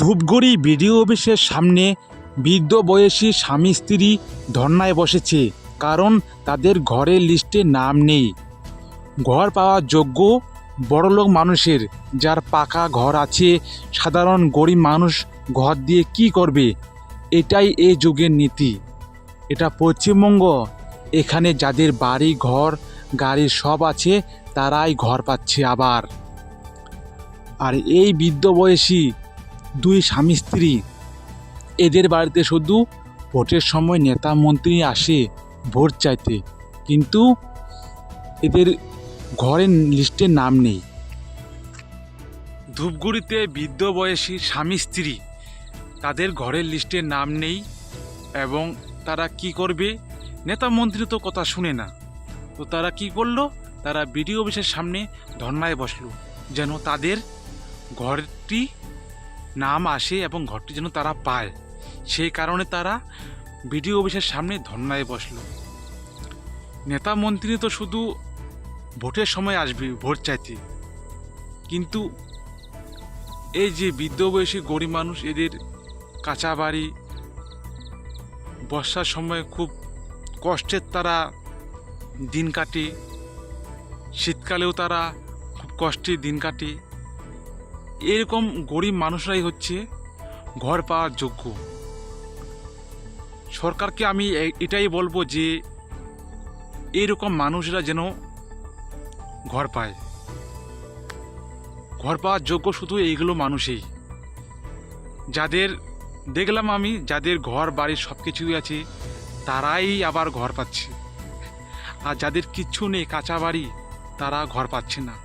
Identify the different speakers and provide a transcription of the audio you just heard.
Speaker 1: Dhupguri BDO অফিসের সামনে বৃদ্ধ বয়সী স্বামী স্ত্রী ধর্নায় বসেছে, কারণ তাদের ঘরের লিস্টে নাম নেই। ঘর পাওয়ার যোগ্য বড়লোক মানুষের, যার পাকা ঘর আছে। সাধারণ গরিব মানুষ ঘর দিয়ে কি করবে? এটাই এই যুগের নীতি। এটা পশ্চিমবঙ্গ। এখানে যাদের বাড়ি ঘর গাড়ি সব আছে তারাই ঘর পাচ্ছে আবার। আর এই বৃদ্ধ বয়সী দুই স্বামী স্ত্রী, এদের বাড়িতে শুধু ভোটের সময় নেতা মন্ত্রী আসে ভোট চাইতে, কিন্তু এদের ঘরের লিস্টে নাম নেই। ধূপগুড়িতে বৃদ্ধ বয়সী স্বামী স্ত্রী, তাদের ঘরের লিস্টে নাম নেই, এবং তারা কি করবে? নেতা মন্ত্রী তো কথা শুনে না, তো তারা কি করলো? তারা বিডিও অফিসের সামনে ধর্নায় বসলো, যেন তাদের ঘরটি নাম আসে এবং ঘরটি যেন তারা পায়। সেই কারণে তারা বিডিও অফিসের সামনে ধর্নায় বসলো। নেতা মন্ত্রী তো শুধু ভোটের সময় আসবে ভোট চাইতে, কিন্তু এই যে বৃদ্ধ বয়সী গরিব মানুষ, এদের কাঁচা বাড়ি, বর্ষার সময় খুব কষ্টের তারা দিন কাটে, শীতকালেও তারা খুব কষ্টে দিন কাটে। এরকম গরিব মানুষরাই হচ্ছে ঘর পাওয়ার যোগ্য। সরকারকে আমি এটাই বলবো যে এরকম মানুষরা যেন ঘর পায়। ঘর পাওয়ার যোগ্য শুধু এইগুলো মানুষই, যাদের দেখলাম আমি, যাদের ঘর বাড়ি সব কিছুই আছে তারাই আবার ঘর পাচ্ছে, আর যাদের কিচ্ছু নেই কাঁচা বাড়ি, তারা ঘর পাচ্ছে না।